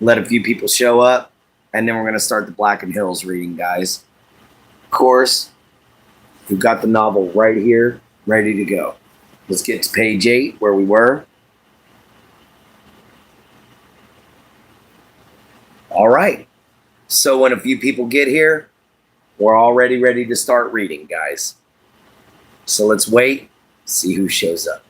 let a few people show up, and then we're going to start the Black and Hills reading, guys. Of course, we've got the novel right here, ready to go. Let's get to page 8, where we were. All right. So when a few people get here, we're already ready to start reading, guys. So let's wait, see who shows up.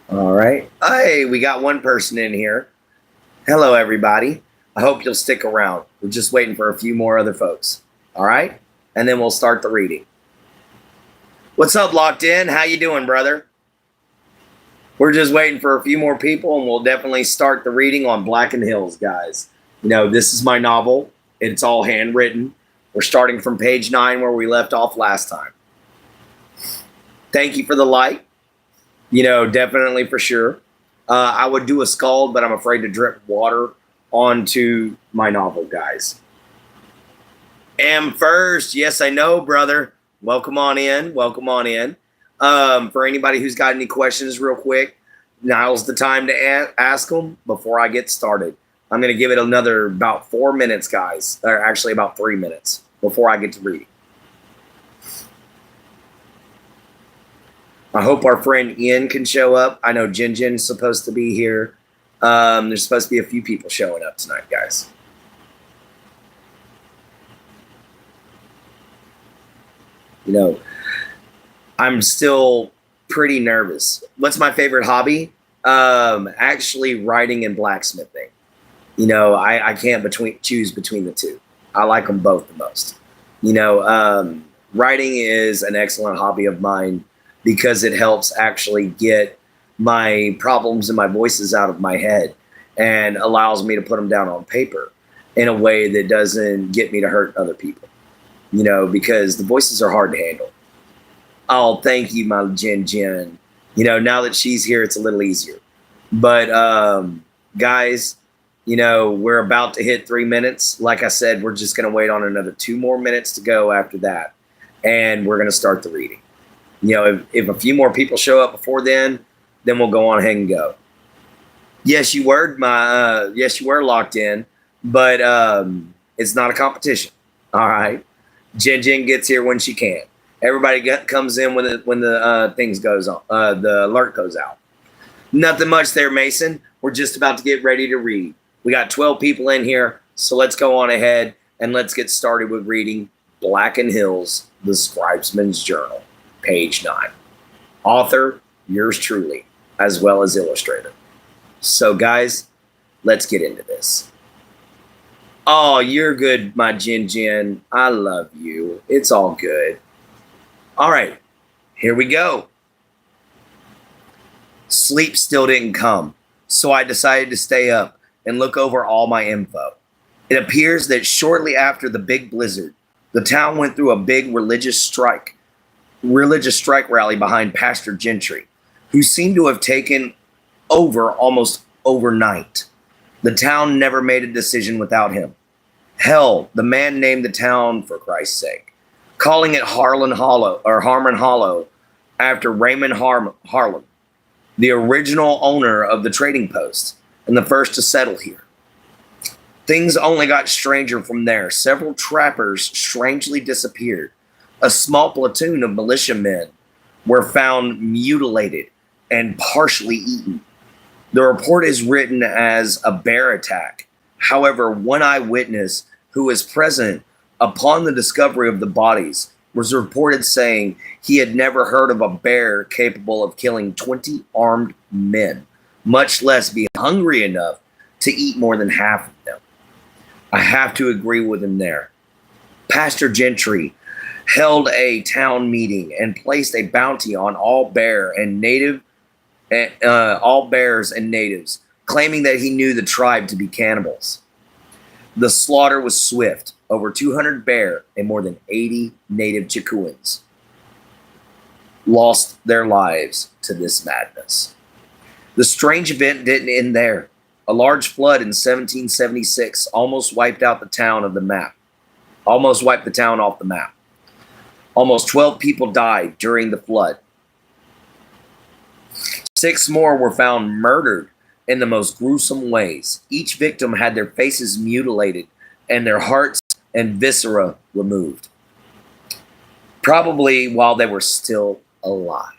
All right. Hey, we got one person in here. Hello, everybody. I hope you'll stick around. We're just waiting for a few more other folks. All right? And then we'll start the reading. What's up, Locked In? How you doing, brother? We're just waiting for a few more people, and we'll definitely start the reading on Black and Hills, guys. You know, this is my novel. It's all handwritten. We're starting from page 9 where we left off last time. Thank you for the like. You know, definitely for sure. I would do a scald, but I'm afraid to drip water onto my novel, guys. Am first. Yes, I know, brother. Welcome on in. Welcome on in. For anybody who's got any questions real quick, now's the time to ask them before I get started. I'm going to give it another about 4 minutes, guys. Or actually about 3 minutes before I get to reading. I hope our friend Ian can show up. I know Jin's supposed to be here. There's supposed to be a few people showing up tonight, guys. You know, I'm still pretty nervous. What's my favorite hobby? Actually, writing and blacksmithing. You know, I can't choose between the two. I like them both the most. You know, writing is an excellent hobby of mine, because it helps actually get my problems and my voices out of my head and allows me to put them down on paper in a way that doesn't get me to hurt other people, you know, because the voices are hard to handle. Oh, thank you, my Jin. You know, now that she's here, it's a little easier. But, guys, you know, we're about to hit 3 minutes. Like I said, we're just going to wait on another 2 more minutes to go after that, and we're going to start the reading. You know, if a few more people show up before then we'll go on ahead and go. Yes, you were locked in, but it's not a competition. All right, Jin gets here when she can. Everybody comes in when the things goes on. The alert goes out. Nothing much there, Mason. We're just about to get ready to read. We got 12 people in here, so let's go on ahead and let's get started with reading Black and Hills, the Scribesman's Journal. Page 9. Author, yours truly, as well as illustrator. So, guys, let's get into this. Oh, you're good, my Jin. I love you. It's all good. All right, here we go. Sleep still didn't come, so I decided to stay up and look over all my info. It appears that shortly after the big blizzard, the town went through a big religious strike rally behind Pastor Gentry, who seemed to have taken over almost overnight. The town never made a decision without him. Hell, the man named the town, for Christ's sake, calling it Harlan Hollow after Raymond Harlan, the original owner of the trading post and the first to settle here. Things only got stranger from there. Several trappers strangely disappeared. A small platoon of militiamen were found mutilated and partially eaten. The report is written as a bear attack. However, one eyewitness who was present upon the discovery of the bodies was reported saying he had never heard of a bear capable of killing 20 armed men, much less be hungry enough to eat more than half of them. I have to agree with him there. Pastor Gentry held a town meeting and placed a bounty on all bears and natives, claiming that he knew the tribe to be cannibals. The slaughter was swift. Over 200 bear and more than 80 native Chicoans lost their lives to this madness. The strange event didn't end there. A large flood in 1776 almost wiped out the town of the map. Almost wiped the town off the map. Almost 12 people died during the flood. 6 more were found murdered in the most gruesome ways. Each victim had their faces mutilated and their hearts and viscera removed, probably while they were still alive.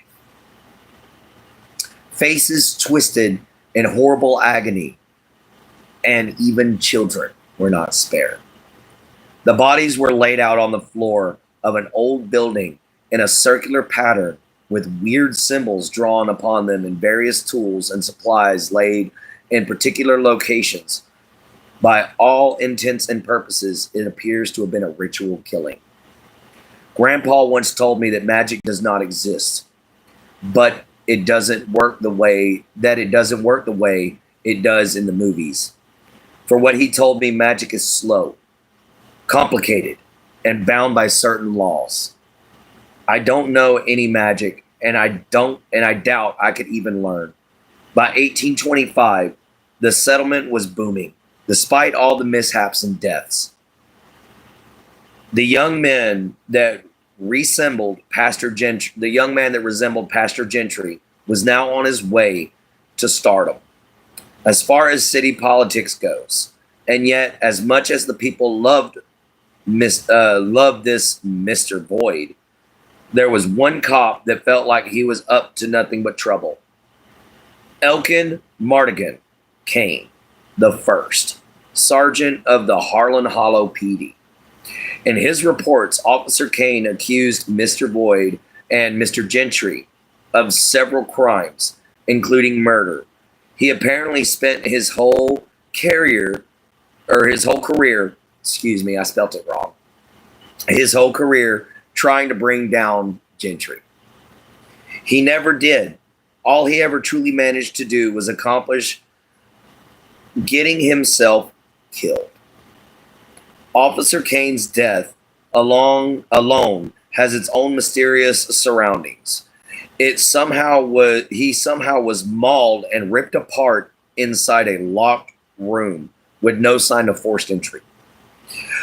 Faces twisted in horrible agony, and even children were not spared. The bodies were laid out on the floor of an old building in a circular pattern with weird symbols drawn upon them and various tools and supplies laid in particular locations. By all intents and purposes, it appears to have been a ritual killing. Grandpa once told me that magic does not exist, but it doesn't work the way it does in the movies. For what he told me, magic is slow, complicated, and bound by certain laws. I don't know any magic, and I doubt I could even learn. By 1825, the settlement was booming, despite all the mishaps and deaths. The young man that resembled Pastor Gentry was now on his way to stardom, as far as city politics goes. And yet, as much as the people loved this Mr. Void, there was one cop that felt like he was up to nothing but trouble. Elkin Mardigan Kane, the first sergeant of the Harlan Hollow PD. In his reports, Officer Kane accused Mr. Void and Mr. Gentry of several crimes, including murder. He apparently spent his whole career, his whole career trying to bring down Gentry. He never did. All he ever truly managed to do was accomplish getting himself killed. Officer Kane's death alone has its own mysterious surroundings. He somehow was mauled and ripped apart inside a locked room with no sign of forced entry.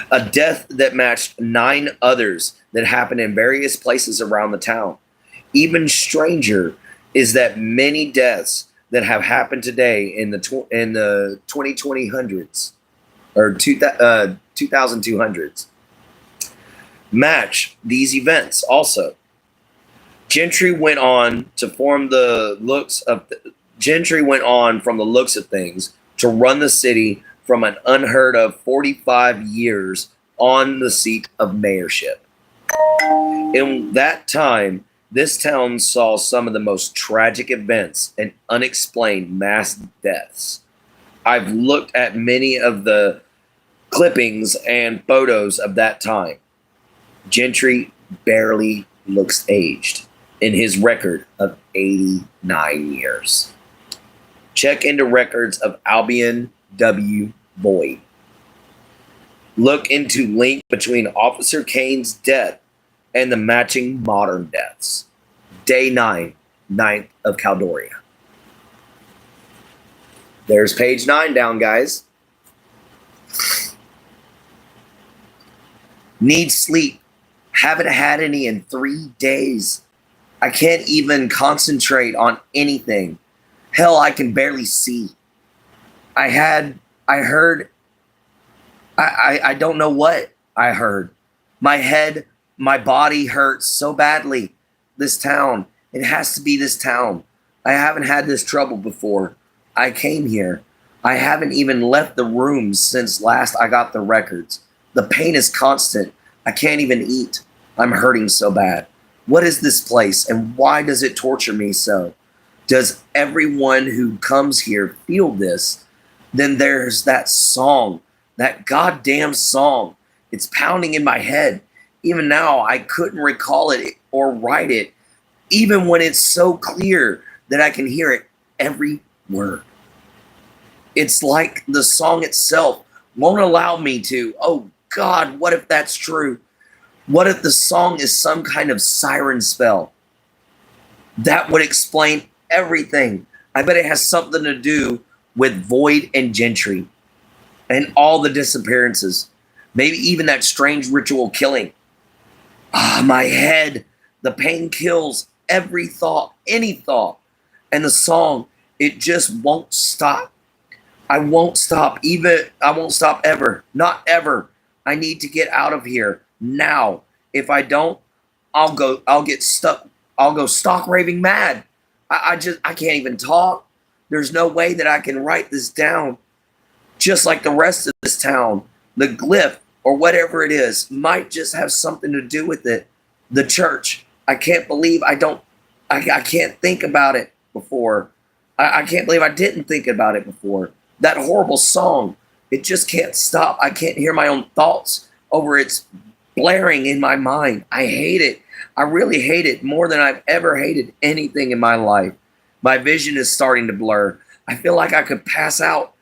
A death that matched 9 others that happened in various places around the town. Even stranger is that many deaths that have happened today in the 2200s or 2200s match these events also. Gentry went on from the looks of things to run the city from an unheard of 45 years on the seat of mayorship. In that time, this town saw some of the most tragic events and unexplained mass deaths. I've looked at many of the clippings and photos of that time. Gentry barely looks aged in his record of 89 years. Check into records of Albion W. Boyd. Look into link between Officer Kane's death and the matching modern deaths. Day 9, 9th of Caldoria. There's page 9 down, guys. Need sleep. Haven't had any in 3 days. I can't even concentrate on anything. Hell, I can barely see. I don't know what I heard. My head, my body hurts so badly. This town, it has to be this town. I haven't had this trouble before. I came here. I haven't even left the room since last I got the records. The pain is constant. I can't even eat. I'm hurting so bad. What is this place and why does it torture me so? Does everyone who comes here feel this? Then there's that song, that goddamn song. It's pounding in my head. Even now, I couldn't recall it or write it, even when it's so clear that I can hear it every word. It's like the song itself won't allow me to. Oh God, what if that's true? What if the song is some kind of siren spell? That would explain everything. I bet it has something to do with Void and Gentry and all the disappearances. Maybe even that strange ritual killing. Ah, my head. The pain kills every thought, any thought. And the song, it just won't stop. I won't stop. I won't stop ever. Not ever. I need to get out of here now. If I don't, I'll get stuck. I'll go stock raving mad. I can't even talk. There's no way that I can write this down. Just like the rest of this town, the glyph or whatever it is might just have something to do with it. The church. I can't believe I can't think about it before. I can't believe I didn't think about it before. That horrible song. It just can't stop. I can't hear my own thoughts over its blaring in my mind. I hate it. I really hate it more than I've ever hated anything in my life. My vision is starting to blur. I feel like I could pass out.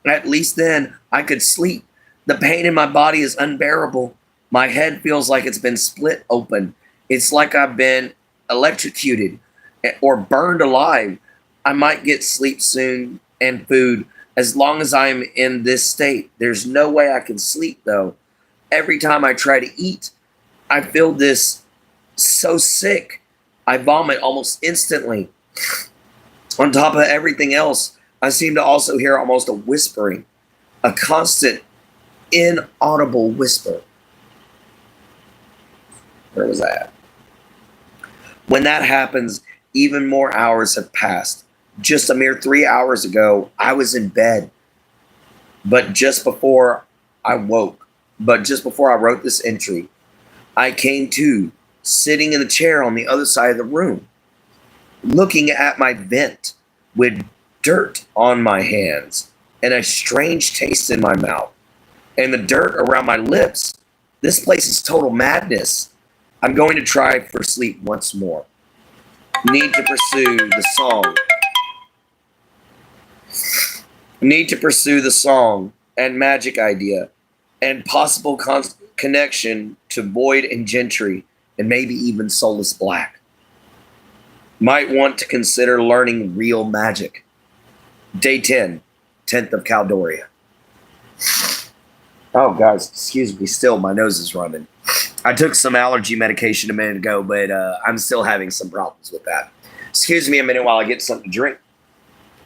At least then I could sleep. The pain in my body is unbearable. My head feels like it's been split open. It's like I've been electrocuted or burned alive. I might get sleep soon and food as long as I'm in this state. There's no way I can sleep though. Every time I try to eat, I feel this so sick. I vomit almost instantly. On top of everything else, I seem to also hear almost a whispering, a constant, inaudible whisper. Where was that? When that happens, even more hours have passed. Just a mere 3 hours ago, I was in bed. But just before I wrote this entry, I came to, sitting in the chair on the other side of the room, looking at my vent with dirt on my hands and a strange taste in my mouth and the dirt around my lips. This place is total madness. I'm going to try for sleep once more. Need to pursue the song. Need to pursue the song and magic idea and possible connection to Void and Gentry and maybe even Soulless Black. Might want to consider learning real magic. Day 10, 10th of Caldoria. Oh, guys, excuse me. Still, my nose is running. I took some allergy medication a minute ago, but I'm still having some problems with that. Excuse me a minute while I get something to drink.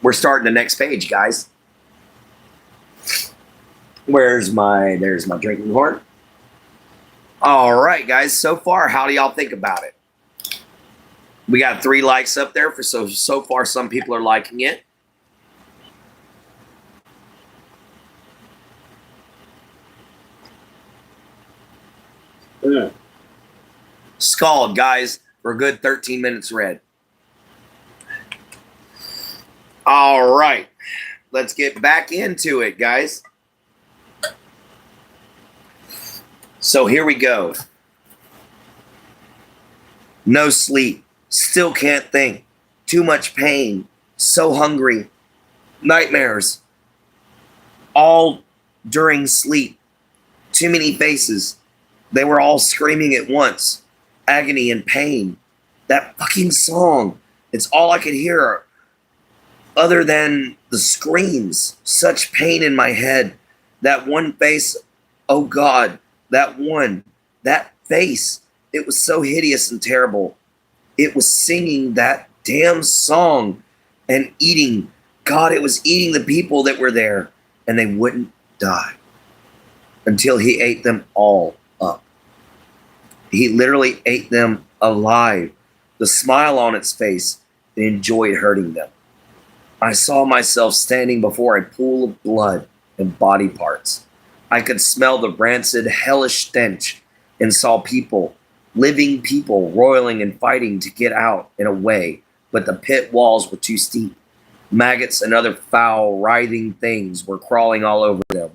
We're starting the next page, guys. There's my drinking horn. All right, guys. So far, how do y'all think about it? We got 3 likes up there for so far. Some people are liking it. Scald, guys, for a good 13 minutes read. All right, let's get back into it, guys. So here we go. No sleep. Still can't think. Too much pain. So hungry. Nightmares. All during sleep. Too many faces. They were all screaming at once. Agony and pain. That fucking song. It's all I could hear other than the screams. Such pain in my head. That one face. Oh God. That face. It was so hideous and terrible. It was singing that damn song and eating. God, it was eating the people that were there, and they wouldn't die until he ate them all up. He literally ate them alive. The smile on its face, it enjoyed hurting them. I saw myself standing before a pool of blood and body parts. I could smell the rancid, hellish stench and saw people, living people, roiling and fighting to get out and away, but the pit walls were too steep. Maggots and other foul, writhing things were crawling all over them.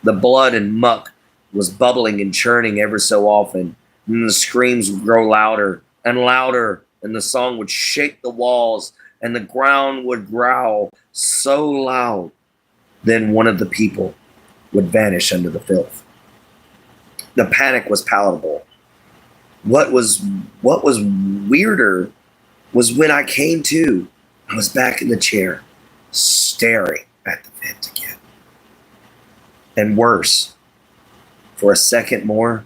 The blood and muck was bubbling and churning ever so often, and the screams would grow louder and louder, and the song would shake the walls, and the ground would growl so loud. Then one of the people would vanish under the filth. The panic was palatable. What was weirder was when I came to, I was back in the chair, staring at the vent again. And worse, for a second more,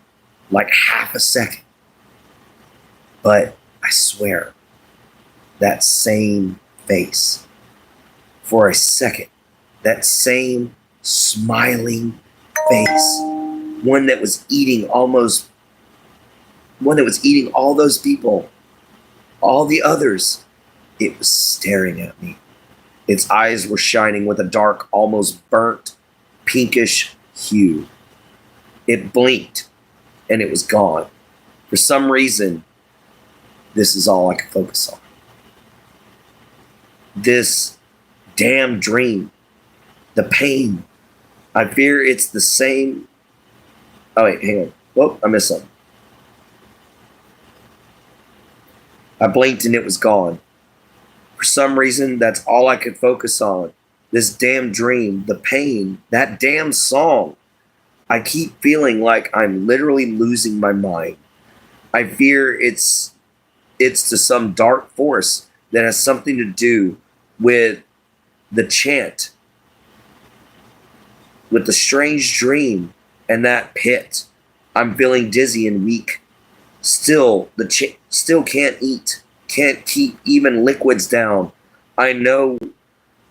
like half a second. But I swear, that same face, for a second, that same smiling face, one that was eating all those people, all the others, it was staring at me. Its eyes were shining with a dark, almost burnt, pinkish hue. It blinked, and it was gone. For some reason, this is all I could focus on. This damn dream, the pain. I fear it's the same. Oh, wait, hang on. Whoa, I missed something. I blinked and it was gone. For some reason, that's all I could focus on. This damn dream, the pain, that damn song. I keep feeling like I'm literally losing my mind. I fear it's to some dark force that has something to do with the chant, with the strange dream and that pit. I'm feeling dizzy and weak. Still can't eat, can't keep even liquids down. I know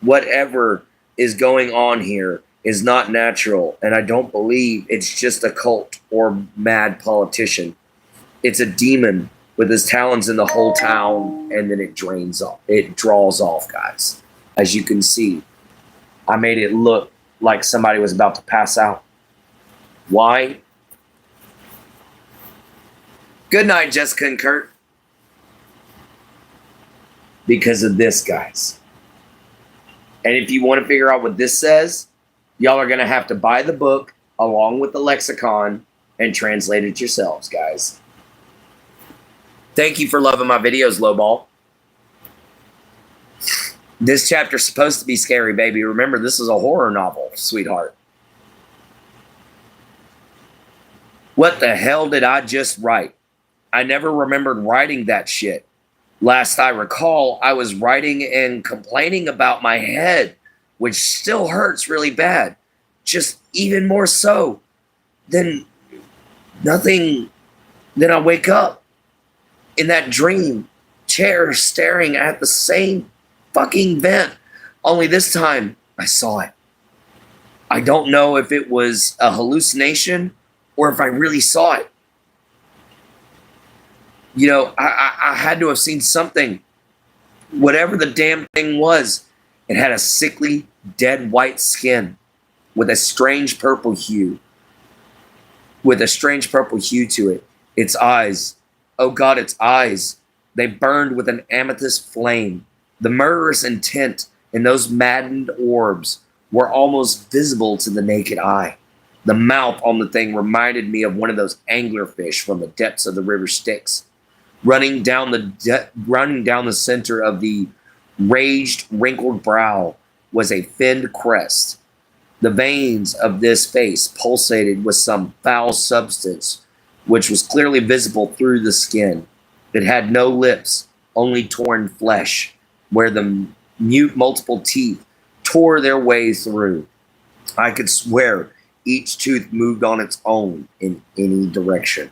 whatever is going on here is not natural, and I don't believe it's just a cult or mad politician. It's a demon with his talons in the whole town, and then it draws off, guys. As you can see, I made it look like somebody was about to pass out. Why? Good night, Jessica and Kurt. Because of this, guys. And if you want to figure out what this says, y'all are going to have to buy the book along with the lexicon and translate it yourselves, guys. Thank you for loving my videos, Lowball. This chapter's supposed to be scary, baby. Remember, this is a horror novel, sweetheart. What the hell did I just write? I never remembered writing that shit. Last I recall, I was writing and complaining about my head, which still hurts really bad. Just even more so. Then nothing. Then I wake up in that dream chair staring at the same fucking vent. Only this time I saw it. I don't know if it was a hallucination or if I really saw it. You know, I had to have seen something. Whatever the damn thing was, it had a sickly, dead white skin with a strange purple hue. With a strange purple hue to it. Its eyes, oh God, its eyes, they burned with an amethyst flame. The murderous intent in those maddened orbs were almost visible to the naked eye. The mouth on the thing reminded me of one of those anglerfish from the depths of the river Styx. Running down the center of the raged, wrinkled brow was a finned crest. The veins of this face pulsated with some foul substance, which was clearly visible through the skin. It had no lips, only torn flesh, where the mute multiple teeth tore their way through. I could swear each tooth moved on its own in any direction.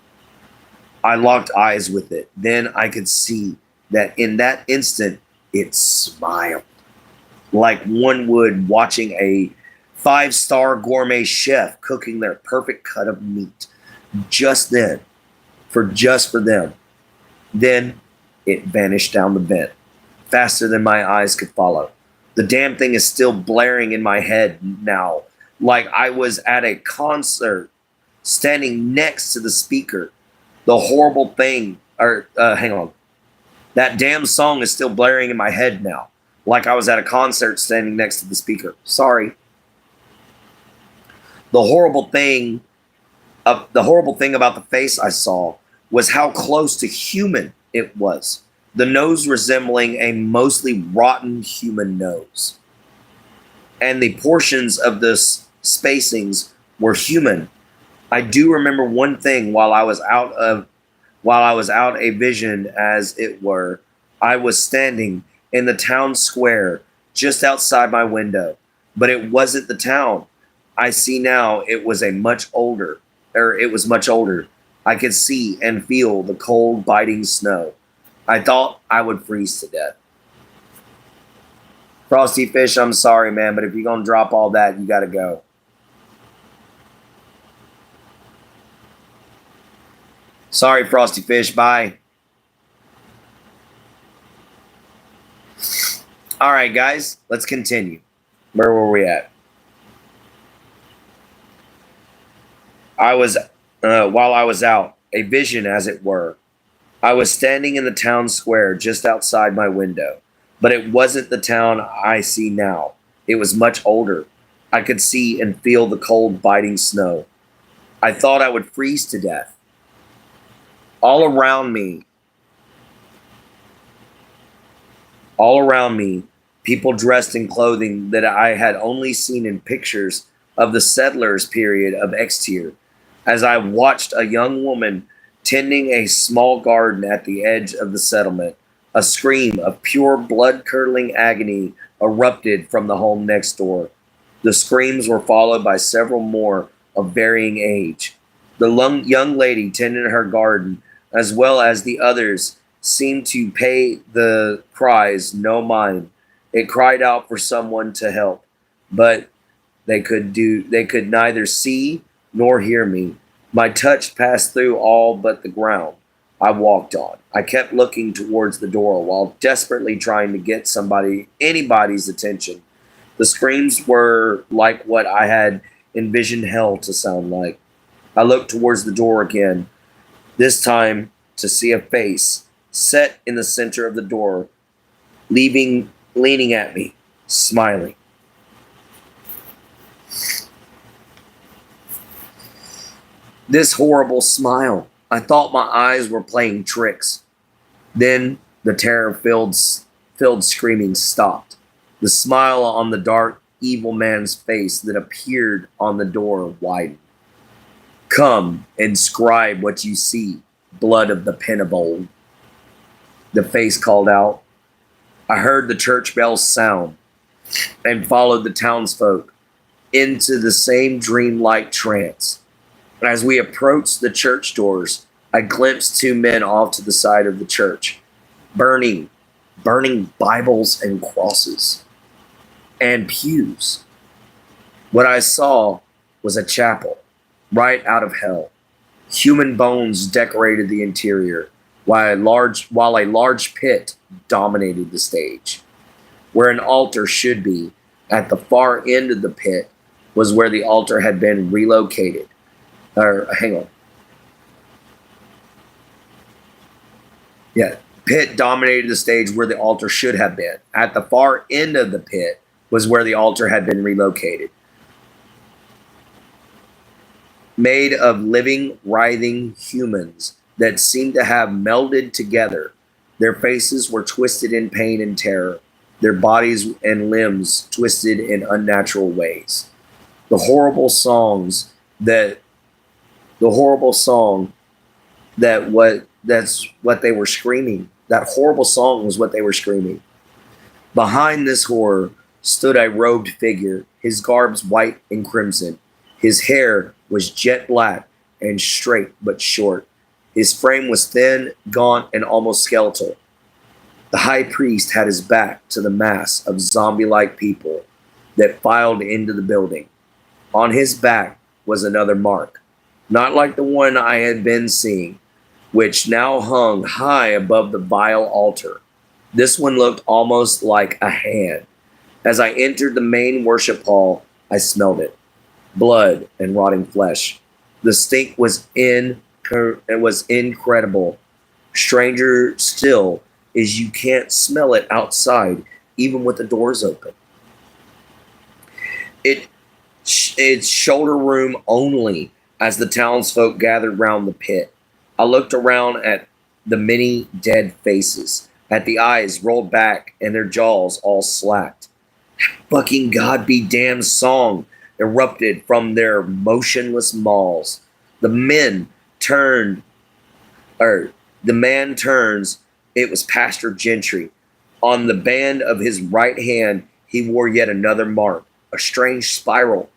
I locked eyes with it. Then I could see that in that instant, it smiled. Like one would watching a 5-star gourmet chef cooking their perfect cut of meat. Just then, for them. Then it vanished down the vent, faster than my eyes could follow. The damn thing is still blaring in my head now, like I was at a concert standing next to the speaker. The horrible thing, hang on. That damn song is still blaring in my head now, like I was at a concert standing next to the speaker. Sorry. The horrible thing about the face I saw was how close to human it was. The nose resembling a mostly rotten human nose. And the portions of the spacings were human. I do remember one thing while I was out a vision, as it were, I was standing in the town square just outside my window, but it wasn't the town I see now. It was much older. I could see and feel the cold, biting snow. I thought I would freeze to death. Frosty Fish, I'm sorry, man, but if you're going to drop all that, you got to go. Sorry, Frosty Fish. Bye. All right, guys, let's continue. Where were we at? While I was out, a vision as it were. I was standing in the town square just outside my window, but it wasn't the town I see now. It was much older. I could see and feel the cold, biting snow. I thought I would freeze to death. All around me, people dressed in clothing that I had only seen in pictures of the settlers' period of Exeter. As I watched a young woman tending a small garden at the edge of the settlement, a scream of pure blood-curdling agony erupted from the home next door. The screams were followed by several more of varying age. The young lady tending her garden, as well as the others, seemed to pay the cries no mind. It cried out for someone to help, but they could neither see nor hear me. My touch passed through all but the ground. I walked on. I kept looking towards the door while desperately trying to get anybody's attention. The screams were like what I had envisioned hell to sound like. I looked towards the door again, this time to see a face set in the center of the door, leaning at me, smiling. This horrible smile. I thought my eyes were playing tricks. Then the terror-filled screaming stopped. The smile on the dark, evil man's face that appeared on the door widened. Come and scribe what you see, blood of the Pennibold, the face called out. I heard the church bells sound and followed the townsfolk into the same dreamlike trance. As we approached the church doors, I glimpsed two men off to the side of the church, burning Bibles and crosses and pews. What I saw was a chapel right out of hell. Human bones decorated the interior, while a large pit dominated the stage. Where an altar should be, at the far end of the pit, was where the altar had been relocated. Pit dominated the stage where the altar should have been. At the far end of the pit was where the altar had been relocated. Made of living, writhing humans that seemed to have melded together. Their faces were twisted in pain and terror, their bodies and limbs twisted in unnatural ways. That's what they were screaming. That horrible song was what they were screaming. Behind this horror stood a robed figure, his garbs white and crimson. His hair was jet black and straight but short. His frame was thin, gaunt, and almost skeletal. The high priest had his back to the mass of zombie-like people that filed into the building. On his back was another mark, not like the one I had been seeing, which now hung high above the vile altar. This one looked almost like a hand. As I entered the main worship hall, I smelled it. Blood and rotting flesh. The stink was incredible. Stranger still is you can't smell it outside, even with the doors open. It's shoulder room only as the townsfolk gathered round the pit. I looked around at the many dead faces, at the eyes rolled back and their jaws all slacked. Fucking God be damned song erupted from their motionless mauls. The man turns It was Pastor Gentry. On the band of his right hand, he wore yet another mark, a strange spiral.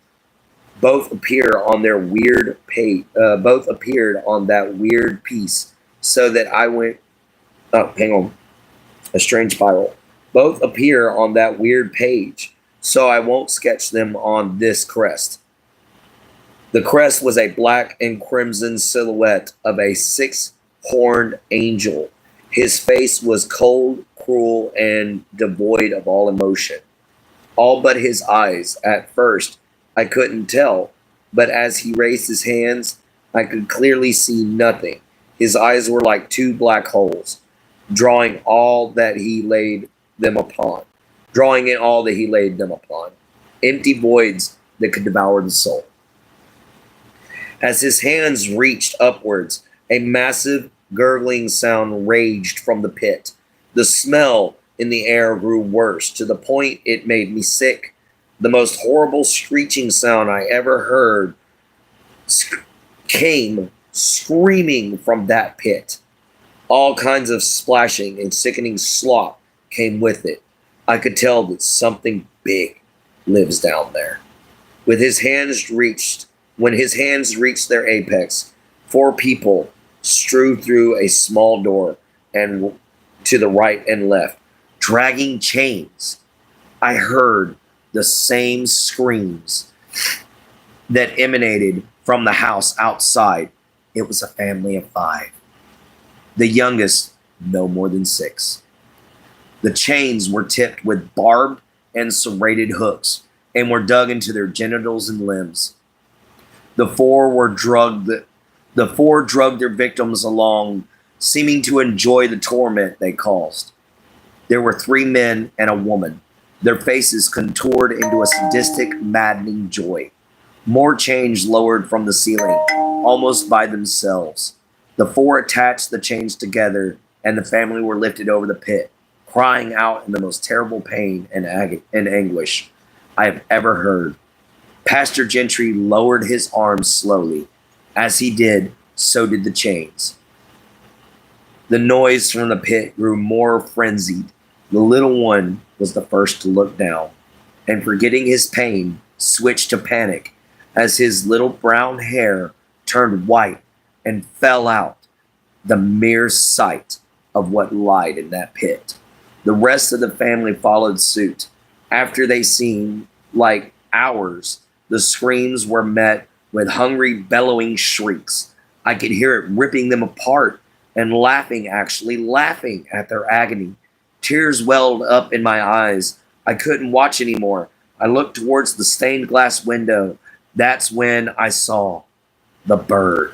Both appeared on their weird page. Both appeared on that weird piece, so that I went. Oh, hang on. A strange spiral. Both appear on that weird page, so I won't sketch them on this crest. The crest was a black and crimson silhouette of a six-horned angel. His face was cold, cruel, and devoid of all emotion. All but his eyes. At first, I couldn't tell, but as he raised his hands, I could clearly see nothing. His eyes were like two black holes, drawing all that he laid them upon, drawing in all that he laid them upon, empty voids that could devour the soul. As his hands reached upwards, a massive gurgling sound raged from the pit. The smell in the air grew worse, to the point it made me sick. The most horrible screeching sound I ever heard came screaming from that pit. All kinds of splashing and sickening slop came with it. I could tell that something big lives down there. When his hands reached their apex, 4 people strode through a small door and to the right and left, dragging chains. I heard the same screams that emanated from the house outside. It was a family of 5. The youngest, no more than 6. The chains were tipped with barbed and serrated hooks and were dug into their genitals and limbs. The four drugged their victims along, seeming to enjoy the torment they caused. There were 3 men and a woman, their faces contoured into a sadistic, maddening joy. More chains lowered from the ceiling, almost by themselves. The 4 attached the chains together, and the family were lifted over the pit, crying out in the most terrible pain and anguish I have ever heard. Pastor Gentry lowered his arms slowly. As he did, so did the chains. The noise from the pit grew more frenzied. The little one was the first to look down, and forgetting his pain, switched to panic as his little brown hair turned white and fell out, the mere sight of what lied in that pit. The rest of the family followed suit. After they seemed like hours, the screams were met with hungry, bellowing shrieks. I could hear it ripping them apart and laughing at their agony. Tears welled up in my eyes. I couldn't watch anymore. I looked towards the stained glass window. That's when I saw the bird,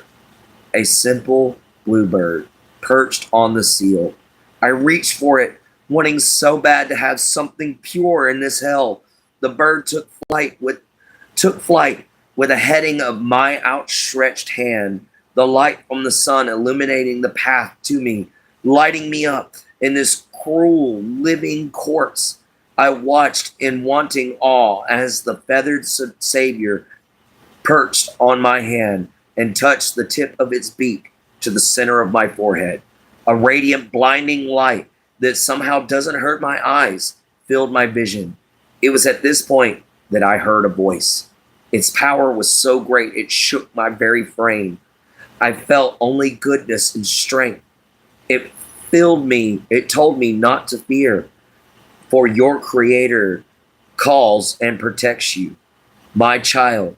a simple bluebird perched on the seal. I reached for it, wanting so bad to have something pure in this hell. The bird took flight with a heading of my outstretched hand, the light from the sun illuminating the path to me, lighting me up in this cruel living corpse. I watched in wanting awe as the feathered savior perched on my hand and touched the tip of its beak to the center of my forehead. A radiant, blinding light that somehow doesn't hurt my eyes filled my vision. It was at this point that I heard a voice. Its power was so great it shook my very frame. I felt only goodness and strength. It filled me. It told me not to fear, for your Creator calls and protects you. My child,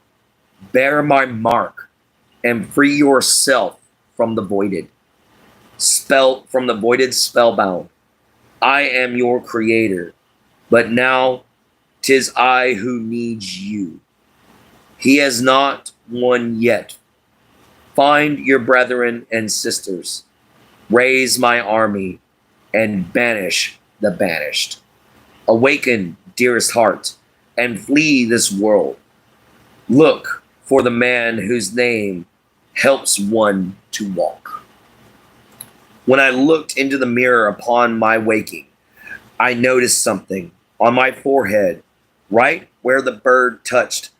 bear my mark and free yourself from the voided. Spellbound. I am your Creator, but now 'tis I who needs you. He has not won yet. Find your brethren and sisters. Raise my army and banish the banished. Awaken, dearest heart, and flee this world. Look for the man whose name helps one to walk. When I looked into the mirror upon my waking, I noticed something on my forehead, right where the bird touched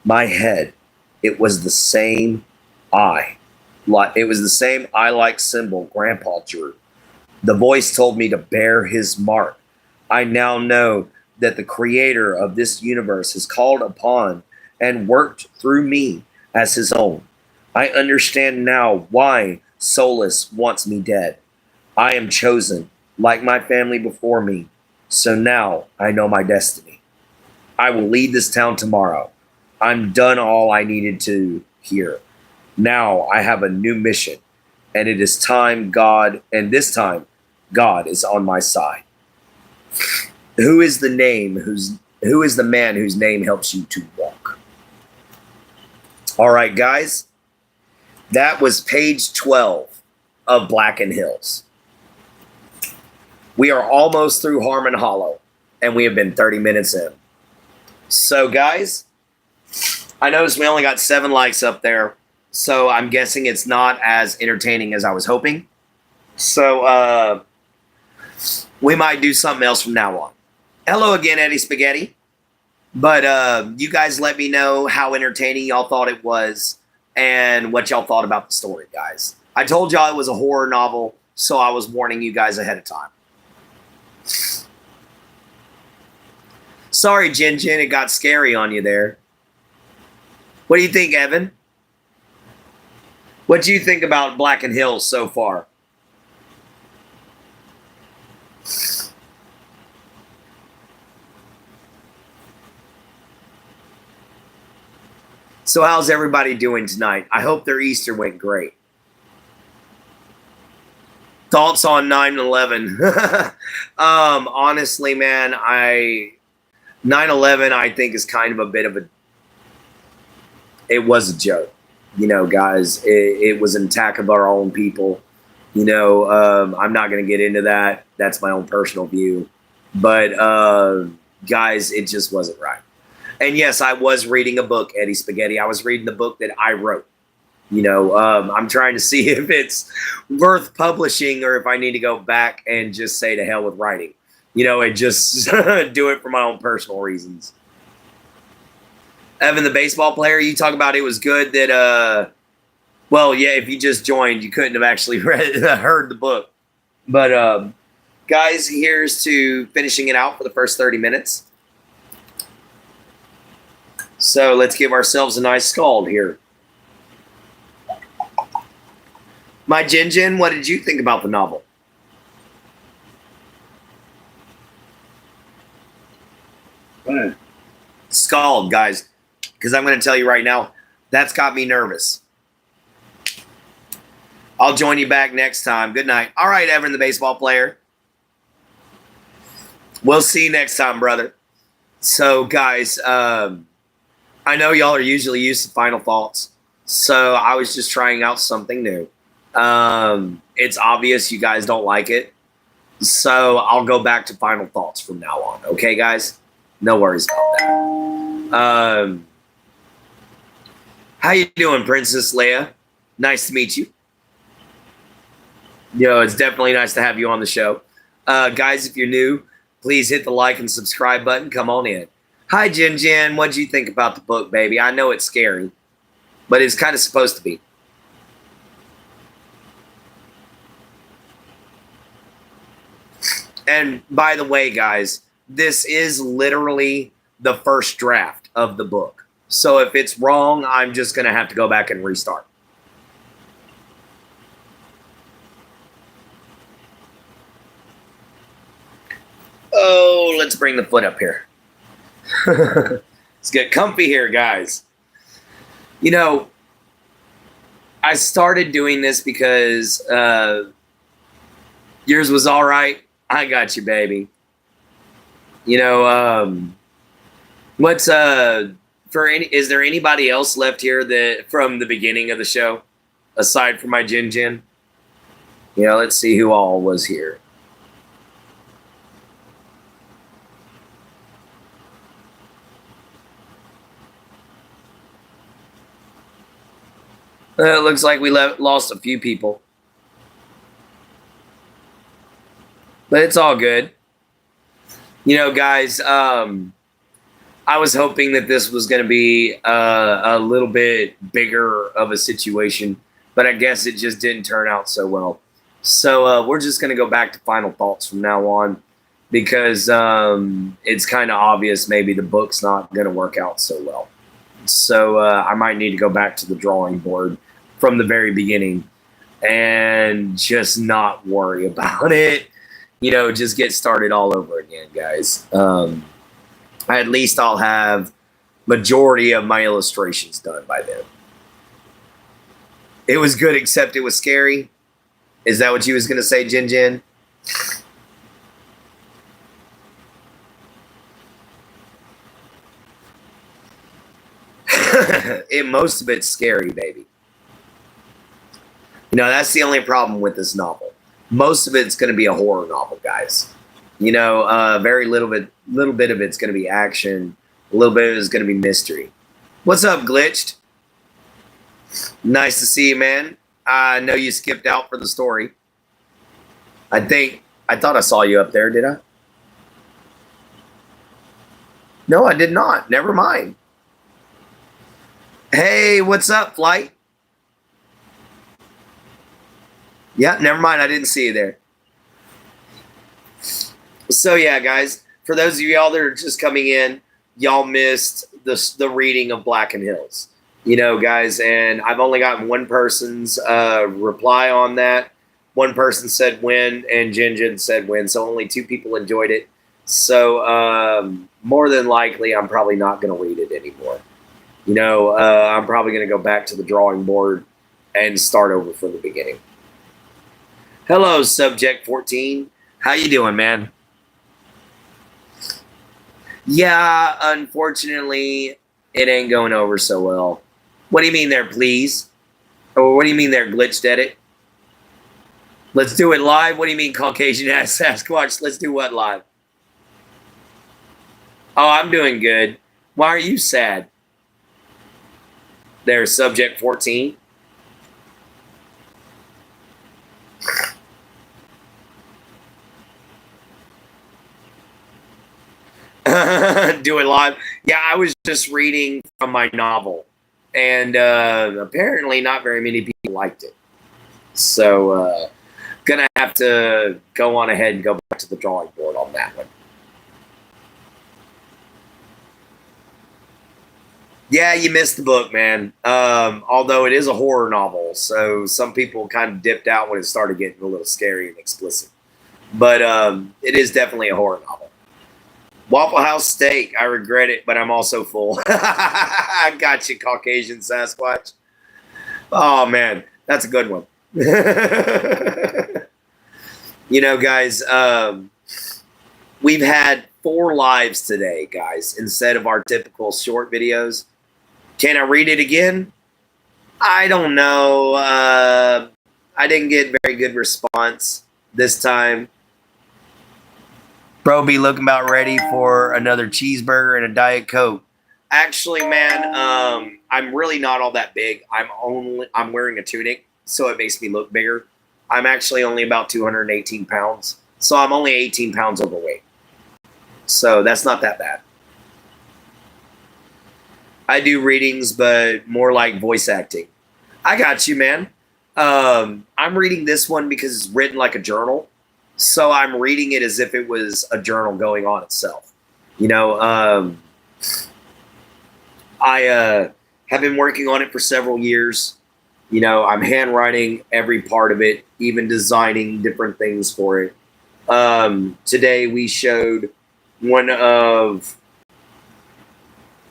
my head. It was the same eye. It was the same eye-like symbol Grandpa drew. The voice told me to bear his mark. I now know that the creator of this universe has called upon and worked through me as his own. I understand now why Solus wants me dead. I am chosen, like my family before me, so now I know my destiny. I will lead this town tomorrow. I'm done all I needed to here. Now I have a new mission, and it is time God, and this time God is on my side. Who is the man whose name helps you to walk? All right, guys. That was page 12 of Blackened Hills. We are almost through Harmon Hollow, and we have been 30 minutes in. So, guys, I noticed we only got 7 likes up there, so I'm guessing it's not as entertaining as I was hoping. So, we might do something else from now on. Hello again, Eddie Spaghetti. But you guys let me know how entertaining y'all thought it was and what y'all thought about the story, guys. I told y'all it was a horror novel, so I was warning you guys ahead of time. Sorry, Jin Jin, it got scary on you there. What do you think, Evan? What do you think about Blackened Hills so far? So how's everybody doing tonight? I hope their Easter went great. Thoughts on 9/11? Honestly, man, 9/11 I think is kind of a bit of it was a joke. You know, guys, it was an attack of our own people. You know, I'm not going to get into that. That's my own personal view. But, guys, it just wasn't right. And yes, I was reading a book, Eddie Spaghetti. I was reading the book that I wrote. You know, I'm trying to see if it's worth publishing or if I need to go back and just say to hell with writing. You know, and just do it for my own personal reasons. Evan, the baseball player, you talk about it was good that, well, yeah, if you just joined, you couldn't have actually heard the book. But, guys, here's to finishing it out for the first 30 minutes. So let's give ourselves a nice scald here. My Jin Jin, what did you think about the novel? Scald, guys, because I'm going to tell you right now, that's got me nervous. I'll join you back next time. Good night. All right, Evan, the baseball player. We'll see you next time, brother. So, guys, I know y'all are usually used to final thoughts, so I was just trying out something new. It's obvious you guys don't like it, so I'll go back to final thoughts from now on. Okay, guys? No worries about that. How you doing, Princess Leia? Nice to meet you. Yo, it's definitely nice to have you on the show. Guys, if you're new, please hit the like and subscribe button. Come on in. Hi, Jin Jin. What'd you think about the book, baby? I know it's scary, but it's kind of supposed to be. And by the way, guys, this is literally the first draft of the book. So if it's wrong, I'm just going to have to go back and restart. Oh, let's bring the foot up here. Let's get comfy here, guys. You know, I started doing this because yours was all right. I got you, baby. You know, is there anybody else left here that from the beginning of the show, aside from my Jin Jin? You know, let's see who all was here. It looks like we lost a few people. But it's all good. You know, guys, I was hoping that this was going to be a little bit bigger of a situation, but I guess it just didn't turn out so well. So we're just going to go back to final thoughts from now on because it's kind of obvious maybe the book's not going to work out so well. So I might need to go back to the drawing board from the very beginning and just not worry about it. Just get started all over again, guys. At least I'll have majority of my illustrations done by then. It was good, except it was scary. Is that what you was going to say, Jin Jin? Most of it's scary, baby. That's the only problem with this novel. Most of it's going to be a horror novel, guys. Very little bit of it's going to be action. A little bit of it's going to be mystery. What's up, Glitched? Nice to see you, man. I know you skipped out for the story. I thought I saw you up there, did I? No, I did not. Never mind. Hey, what's up, Flight? Yeah, never mind. I didn't see you there. So, yeah, guys, for those of y'all that are just coming in, y'all missed the reading of Black and Hills. Guys, and I've only gotten one person's reply on that. One person said when, and Jin said when, so only 2 people enjoyed it. So more than likely, I'm probably not going to read it anymore. I'm probably going to go back to the drawing board and start over from the beginning. Hello, Subject 14. How you doing, man? Yeah, unfortunately, it ain't going over so well. What do you mean there, please? Or what do you mean there, glitched edit? Let's do it live? What do you mean Caucasian ass Sasquatch? Let's do what live? Oh, I'm doing good. Why are you sad? There's Subject 14. Do it live. Yeah, I was just reading from my novel. And apparently not very many people liked it. So gonna have to go on ahead and go back to the drawing board on that one. Yeah, you missed the book, man. Although it is a horror novel, so some people kind of dipped out when it started getting a little scary and explicit. But it is definitely a horror novel. Waffle House steak. I regret it, but I'm also full. I got you, Caucasian Sasquatch. Oh, man. That's a good one. Guys, we've had 4 lives today, guys, instead of our typical short videos. Can I read it again? I don't know. I didn't get very good response this time. Bro be looking about ready for another cheeseburger and a Diet Coke. Actually, man, I'm really not all that big. I'm wearing a tunic, so it makes me look bigger. I'm actually only about 218 pounds, so I'm only 18 pounds overweight. So that's not that bad. I do readings, but more like voice acting. I got you, man. I'm reading this one because it's written like a journal. So I'm reading it as if it was a journal going on itself. I have been working on it for several years. I'm handwriting every part of it, even designing different things for it. Today we showed one of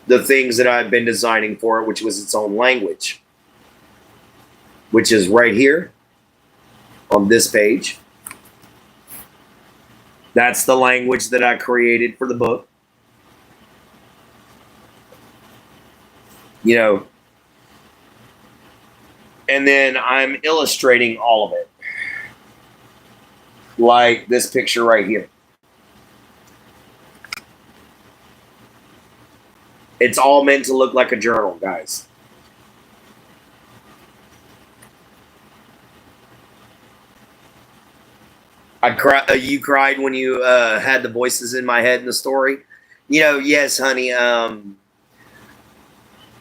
the things that I've been designing for it, which was its own language, which is right here on this page. That's the language that I created for the book. And then I'm illustrating all of it. Like this picture right here. It's all meant to look like a journal, guys. You cried when you had the voices in my head in the story. Yes, honey.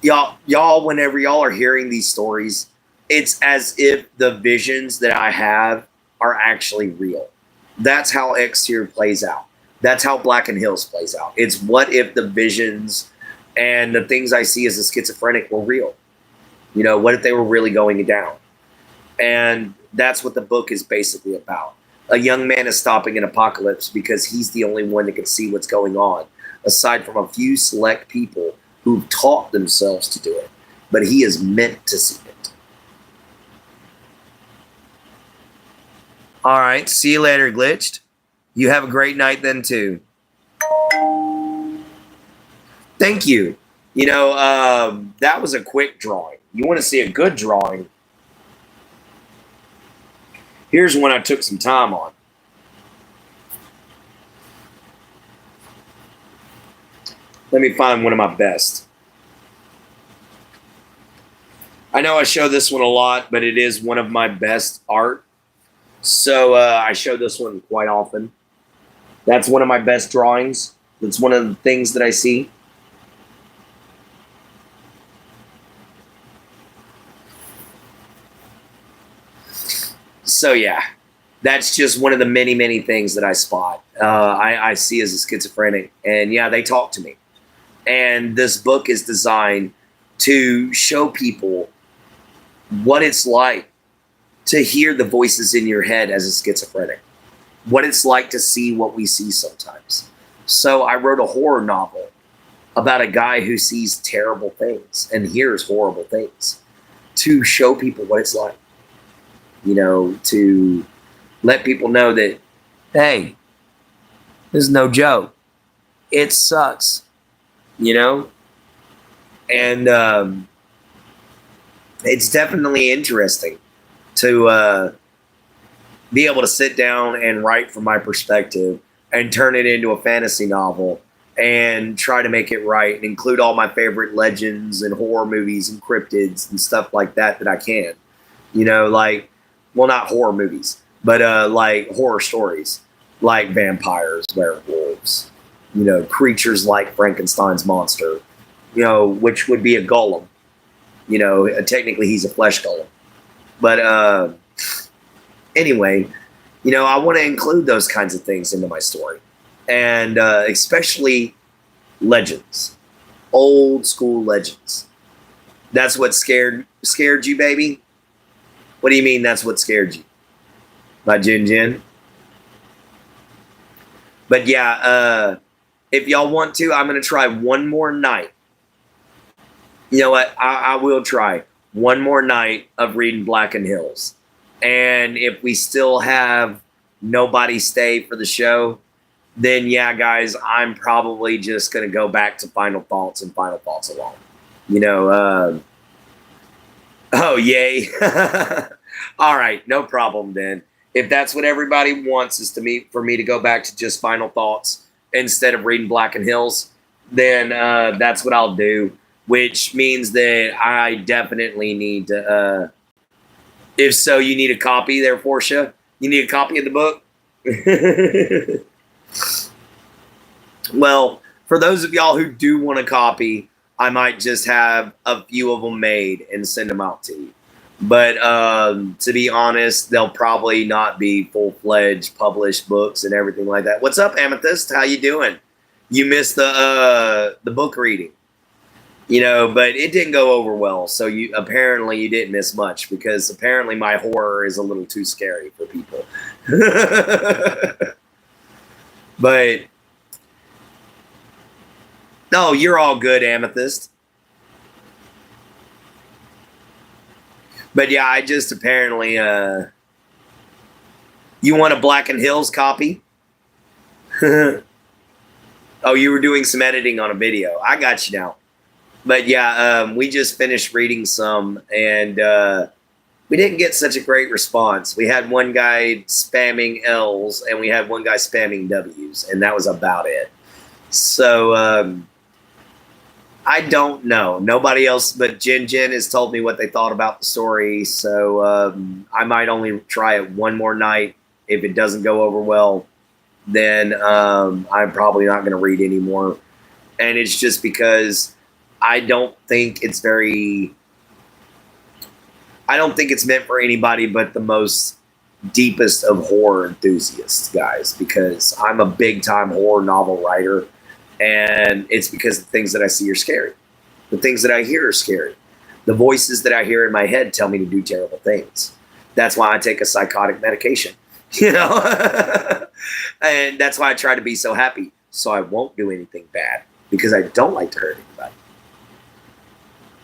Y'all, whenever y'all are hearing these stories, it's as if the visions that I have are actually real. That's how Exterior plays out. That's how Black and Hills plays out. It's what if the visions and the things I see as a schizophrenic were real? You know, what if they were really going down? And that's what the book is basically about. A young man is stopping an apocalypse because he's the only one that can see what's going on, aside from a few select people who've taught themselves to do it. But he is meant to see it. All right. See you later, Glitched. You have a great night then, too. Thank you. You know, that was a quick drawing. You want to see a good drawing? Here's one I took some time on. Let me find one of my best. I know I show this one a lot, but it is one of my best art. So I show this one quite often. That's one of my best drawings. That's one of the things that I see. So yeah, that's just one of the many, many things that I spot. I see as a schizophrenic. And yeah, they talk to me. And this book is designed to show people what it's like to hear the voices in your head as a schizophrenic, what it's like to see what we see sometimes. So I wrote a horror novel about a guy who sees terrible things and hears horrible things to show people what it's like, you know, to let people know that, hey, this is no joke. It sucks, you know? And it's definitely interesting to be able to sit down and write from my perspective and turn it into a fantasy novel and try to make it right and include all my favorite legends and horror movies and cryptids and stuff like that that I can. You know, like, well, not horror movies, but like horror stories, like vampires, werewolves, you know, creatures like Frankenstein's monster, you know, which would be a golem. You know, technically he's a flesh golem. But anyway, you know, I want to include those kinds of things into my story. And especially legends, old school legends. That's what scared you, baby? What do you mean that's what scared you? By Jin Jin? But yeah, if y'all want to, I'm going to try one more night. You know what? I will try one more night of reading Black and Hills. And if we still have nobody stay for the show, then yeah, guys, I'm probably just going to go back to Final Thoughts and Final Thoughts alone. You know, oh, yay. All right, no problem then. If that's what everybody wants is for me to go back to just Final Thoughts instead of reading Black and Hills, then that's what I'll do, which means that I definitely need to, if so, you need a copy there, Portia? You need a copy of the book? Well, for those of y'all who do want a copy, I might just have a few of them made and send them out to you. But to be honest, they'll probably not be full-fledged published books and everything like that. What's up, Amethyst? How you doing? You missed the book reading, you know, but it didn't go over well. So apparently you didn't miss much because apparently my horror is a little too scary for people. But no, you're all good, Amethyst. But yeah, I just apparently, you want a Black and Hills copy? Oh, you were doing some editing on a video. I got you now. But yeah, we just finished reading some and we didn't get such a great response. We had one guy spamming L's and we had one guy spamming W's, and that was about it. So, I don't know. Nobody else but Jin Jin has told me what they thought about the story. So I might only try it one more night. If it doesn't go over well, then I'm probably not going to read anymore. And it's just because I don't think it's meant for anybody but the most deepest of horror enthusiasts, guys, because I'm a big time horror novel writer. And it's because the things that I see are scary. The things that I hear are scary. The voices that I hear in my head tell me to do terrible things. That's why I take a psychotic medication, you know? And that's why I try to be so happy, so I won't do anything bad, because I don't like to hurt anybody.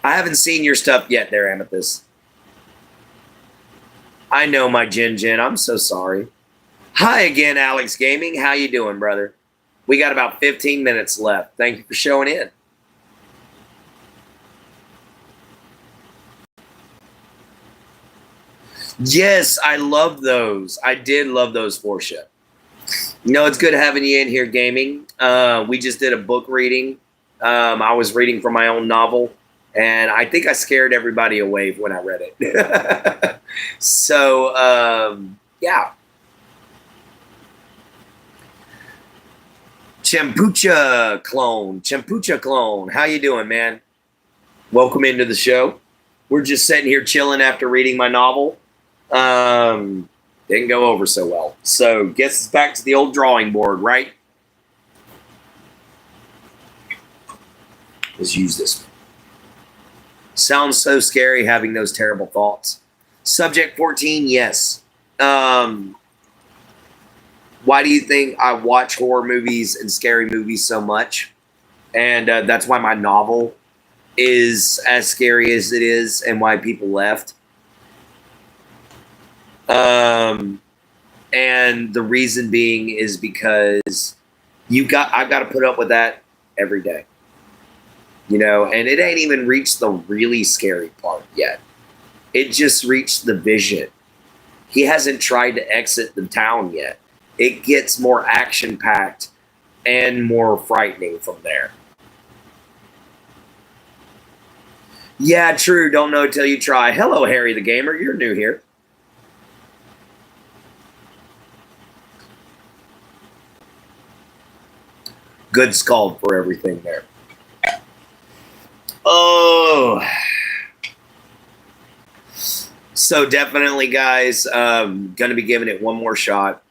I haven't seen your stuff yet there, Amethyst. I know, my Jin. I'm so sorry. Hi again, Alex Gaming. How you doing, brother? We got about 15 minutes left. Thank you for showing in. Yes, I love those. I did love those for you. You know, it's good having you in here, gaming. We just did a book reading. I was reading from my own novel, and I think I scared everybody away when I read it. So, yeah. Champucha clone. How you doing, man? Welcome into the show. We're just sitting here chilling after reading my novel. Didn't go over so well. So guess it's back to the old drawing board, right? Let's use this one. Sounds so scary having those terrible thoughts. Subject 14, yes. Why do you think I watch horror movies and scary movies so much? And that's why my novel is as scary as it is, and why people left. And the reason being is because I've got to put up with that every day. You know, and it ain't even reached the really scary part yet. It just reached the vision. He hasn't tried to exit the town yet. It gets more action-packed and more frightening from there. Yeah, true. Don't know till you try. Hello, Harry the Gamer. You're new here. Good skull for everything there. Oh. So definitely, guys, gonna be giving it one more shot.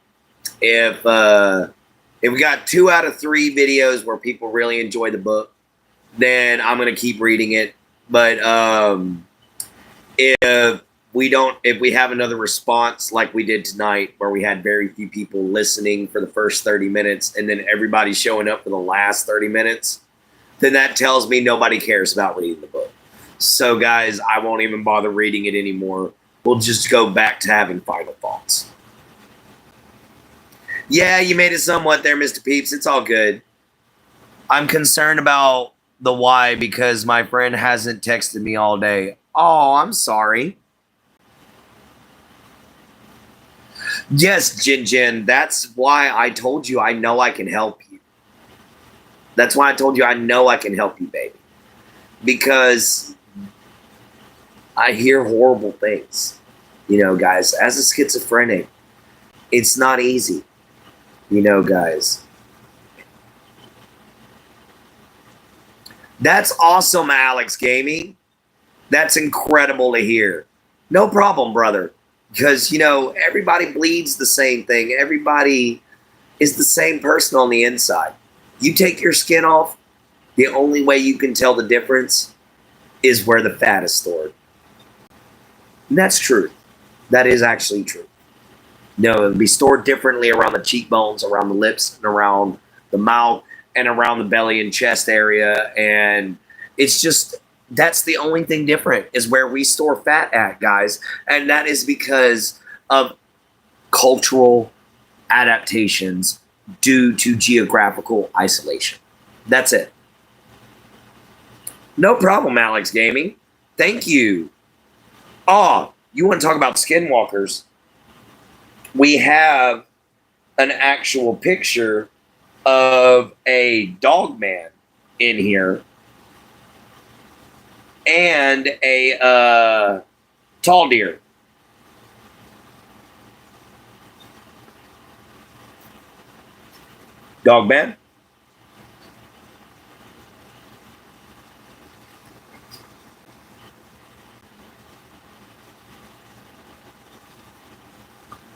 If we got 2 out of 3 videos where people really enjoy the book, then I'm gonna keep reading it. But if we have another response like we did tonight, where we had very few people listening for the first 30 minutes and then everybody showing up for the last 30 minutes, then that tells me nobody cares about reading the book. So guys, I won't even bother reading it anymore. We'll just go back to having final thoughts. Yeah, you made it somewhat there, Mr. Peeps. It's all good. I'm concerned about the why because my friend hasn't texted me all day. Oh, I'm sorry. Yes, Jin. That's why I told you I know I can help you. That's why I told you I know I can help you, baby. Because I hear horrible things. You know, guys, as a schizophrenic, it's not easy. You know, guys. That's awesome, Alex Gaming. That's incredible to hear. No problem, brother. Because, you know, everybody bleeds the same thing. Everybody is the same person on the inside. You take your skin off, the only way you can tell the difference is where the fat is stored. And that's true. That is actually true. No, it'll be stored differently around the cheekbones, around the lips, and around the mouth, and around the belly and chest area. And it's just, that's the only thing different is where we store fat at, guys. And that is because of cultural adaptations due to geographical isolation. That's it. No problem, Alex Gaming. Thank you. Oh, you want to talk about skinwalkers? We have an actual picture of a dog man in here and a tall deer. Dog man?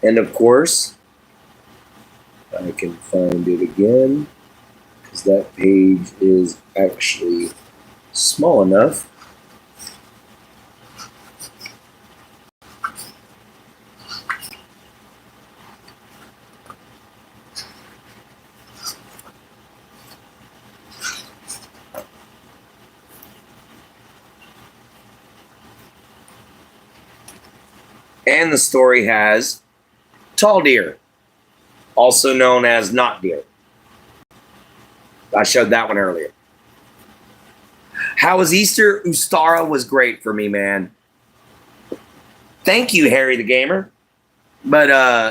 And of course, I can find it again because that page is actually small enough. And the story has tall deer, also known as not deer. I showed that one earlier. How was Easter? Ustara was great for me, man. Thank you, Harry the Gamer. But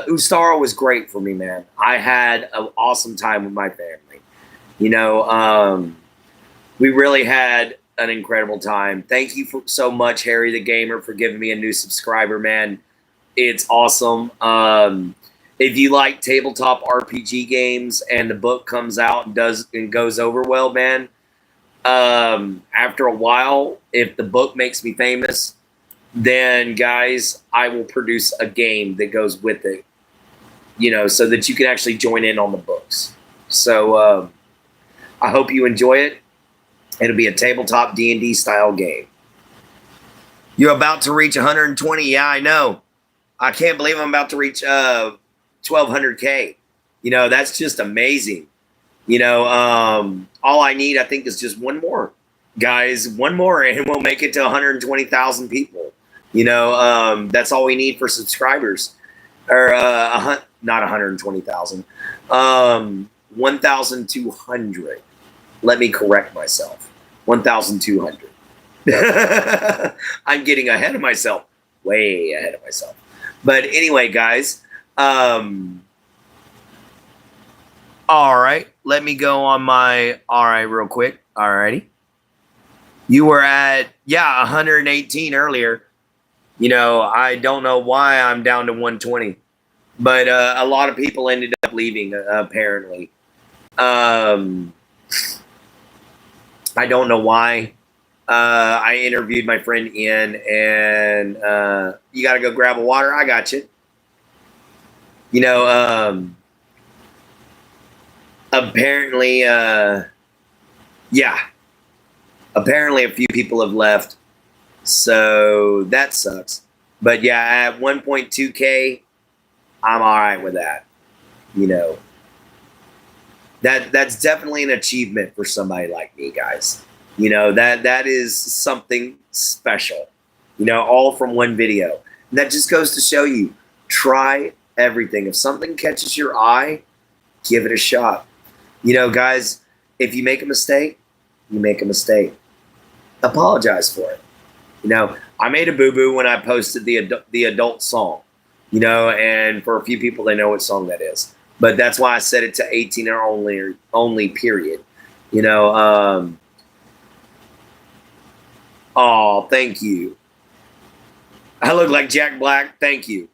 Ustara was great for me, man. I had an awesome time with my family. You know, we really had an incredible time. Thank you so much, Harry the Gamer, for giving me a new subscriber, man. It's awesome. If you like tabletop RPG games and the book comes out and goes over well, man, after a while, if the book makes me famous, then guys, I will produce a game that goes with it, you know, so that you can actually join in on the books. So I hope you enjoy it. It'll be a tabletop D&D style game. You're about to reach 120. Yeah, I know. I can't believe I'm about to reach 1,200K. You know, that's just amazing. You know, all I need, I think, is just one more. Guys, one more, and we'll make it to 120,000 people. You know, that's all we need for subscribers. Or not 120,000. 1,200. Let me correct myself. 1,200. I'm getting ahead of myself. Way ahead of myself. But anyway, guys. All right. Let me go on my real quick. All righty. You were at 118 earlier. You know, I don't know why I'm down to 120, but a lot of people ended up leaving apparently. I don't know why. I interviewed my friend Ian, and you got to go grab a water. I got you. You know, apparently, apparently a few people have left, so that sucks. But yeah, at 1.2K, I'm all right with that. You know, that's definitely an achievement for somebody like me, guys. You know, that is something special. You know, all from one video. And that just goes to show you, try everything. If something catches your eye, give it a shot. You know, guys, if you make a mistake, you make a mistake. Apologize for it. You know, I made a boo-boo when I posted the adult song. You know, and for a few people, they know what song that is. But that's why I set it to 18 or only period. You know, oh, thank you. I look like Jack Black. Thank you.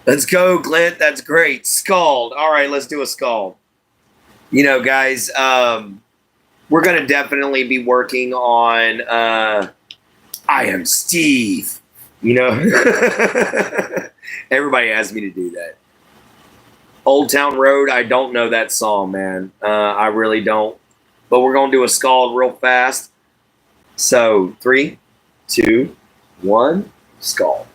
Let's go, Clint. That's great. Scald. All right, let's do a scald. You know, guys, we're going to definitely be working on I Am Steve. You know, everybody asked me to do that. Old Town Road, I don't know that song, man. I really don't. But we're going to do a scald real fast. So 3, 2, 1, scald.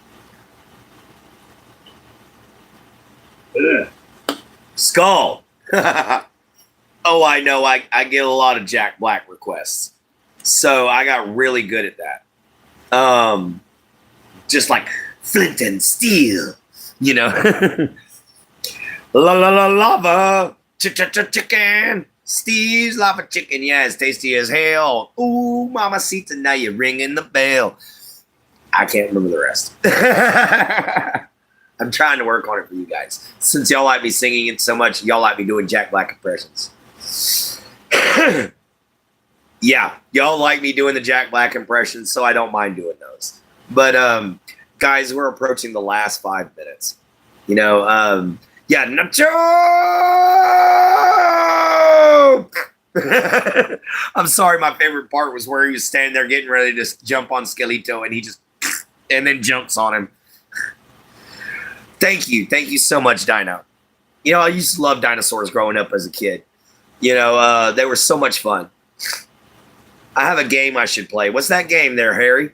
Scald. Oh, I know. I get a lot of Jack Black requests. So I got really good at that. Just like Flint and Steel, you know. La la la lava, chicken. Steve's lava chicken, yeah, it's tasty as hell. Ooh, mamacita, now you're ringing the bell. I can't remember the rest. I'm trying to work on it for you guys. Since y'all like me singing it so much, y'all like me doing Jack Black impressions. Yeah, y'all like me doing the Jack Black impressions, so I don't mind doing those. But, guys, we're approaching the last 5 minutes. You know, yeah, Nacho! I'm sorry, my favorite part was where he was standing there getting ready to jump on Skelito, and he just, and then jumps on him. Thank you so much, Dino. You know, I used to love dinosaurs growing up as a kid. They were so much fun. I have a game I should play. What's that game there, Harry?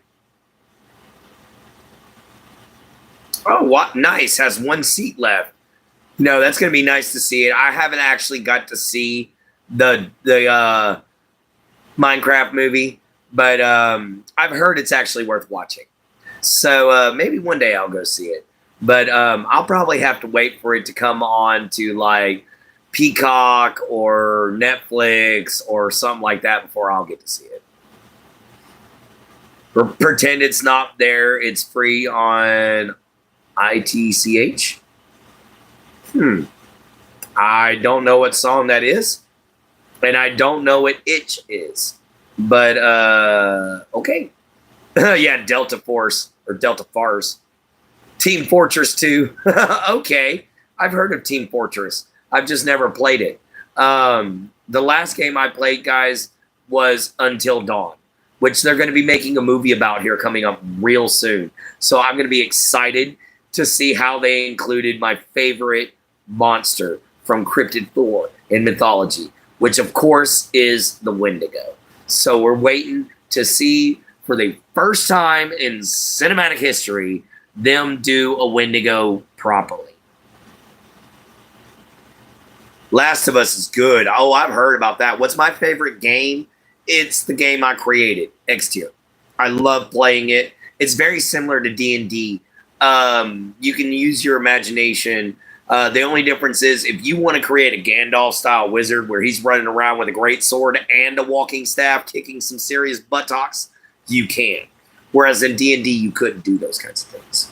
Oh, what? Nice. Has one seat left. No, that's going to be nice to see it. I haven't actually got to see the Minecraft movie, but I've heard it's actually worth watching. So maybe one day I'll go see it. But I'll probably have to wait for it to come on to like Peacock or Netflix or something like that before I'll get to see it. Pretend it's not there. It's free on ITCH. I don't know what song that is, and I don't know what itch is. But okay. Yeah, Delta Force or Delta Farce. Team Fortress 2. Okay. I've heard of Team Fortress. I've just never played it. The last game I played, guys, was Until Dawn, which they're going to be making a movie about here coming up real soon. So I'm going to be excited to see how they included my favorite monster from Cryptid Thor in mythology, which of course is the Wendigo. So we're waiting to see for the first time in cinematic history them do a Wendigo properly. Last of Us is good. Oh, I've heard about that. What's my favorite game? It's the game I created, X Tier. I love playing it. It's very similar to D&D. You can use your imagination. The only difference is if you want to create a Gandalf-style wizard where he's running around with a great sword and a walking staff kicking some serious buttocks, you can. Whereas in D&D, you couldn't do those kinds of things.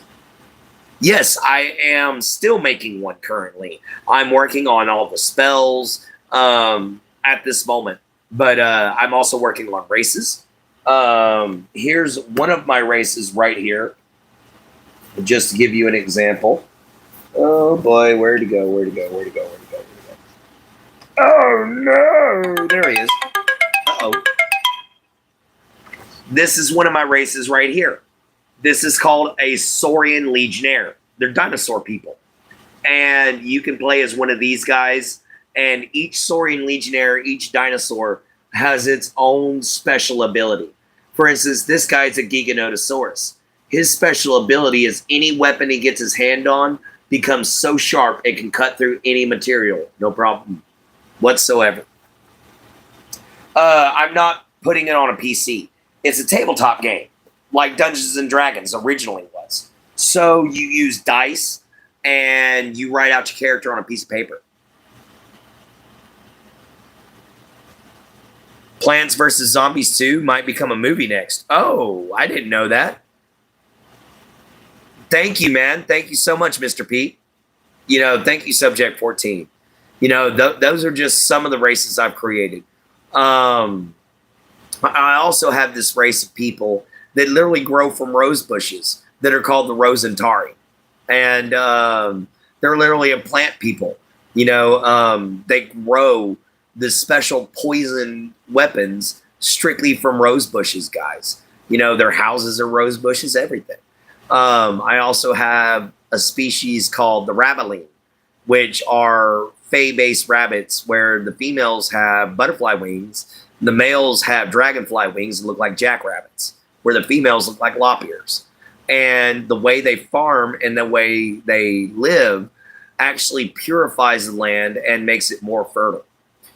Yes, I am still making one currently. I'm working on all the spells at this moment. But I'm also working on races. Here's one of my races right here. Just to give you an example. Oh boy, where'd he go? Where'd he go? Where'd he go? Where'd he go? Where'd he go? Oh no! There he is. Uh-oh. This is one of my races right here. This is called a Saurian Legionnaire. They're dinosaur people. And you can play as one of these guys. And each Saurian Legionnaire, each dinosaur, has its own special ability. For instance, this guy's a Giganotosaurus. His special ability is any weapon he gets his hand on becomes so sharp it can cut through any material. No problem whatsoever. I'm not putting it on a PC. It's a tabletop game, like Dungeons and Dragons originally was. So you use dice and you write out your character on a piece of paper. Plants vs. Zombies 2 might become a movie next. Oh, I didn't know that. Thank you, man. Thank you so much, Mr. Pete. Thank you, Subject 14. Those are just some of the races I've created. I also have this race of people that literally grow from rose bushes that are called the Rosentari. And they're literally a plant people. They grow the special poison weapons strictly from rose bushes, guys. Their houses are rose bushes, everything. I also have a species called the Rabbitling, which are Fey-based rabbits where the females have butterfly wings, the males have dragonfly wings and look like jackrabbits, where the females look like lop ears. And the way they farm and the way they live actually purifies the land and makes it more fertile.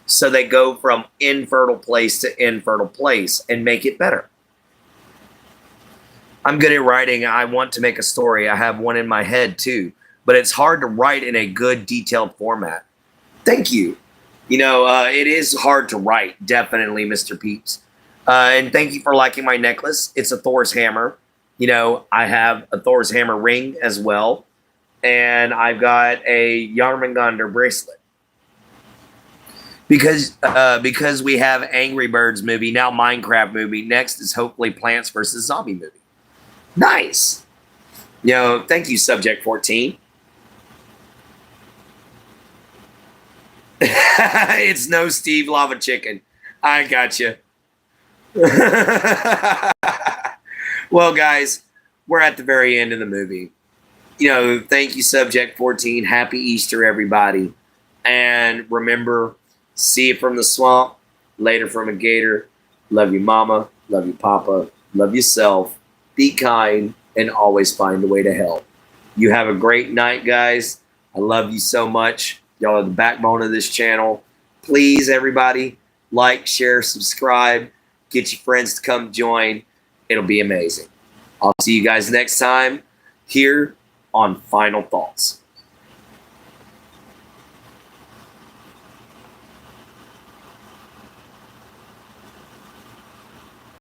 So they go from infertile place to infertile place and make it better. I'm good at writing. I want to make a story. I have one in my head too, but it's hard to write in a good detailed format. Thank you. It is hard to write, definitely, Mr. Peeps. And thank you for liking my necklace. It's a Thor's hammer. I have a Thor's hammer ring as well. And I've got a Yarmungandr bracelet. Because we have Angry Birds movie, now Minecraft movie. Next is hopefully Plants vs. Zombie movie. Nice. Thank you, Subject 14. It's no Steve Lava Chicken. I got you. Well, guys, we're at the very end of the movie. Thank you, Subject 14. Happy Easter, everybody. And remember, see you from the swamp, later from a gator. Love you, mama. Love you, papa. Love yourself. Be kind and always find a way to help. You have a great night, guys. I love you so much. Y'all are the backbone of this channel. Please, everybody, like, share, subscribe. Get your friends to come join. It'll be amazing. I'll see you guys next time here on Final Thoughts.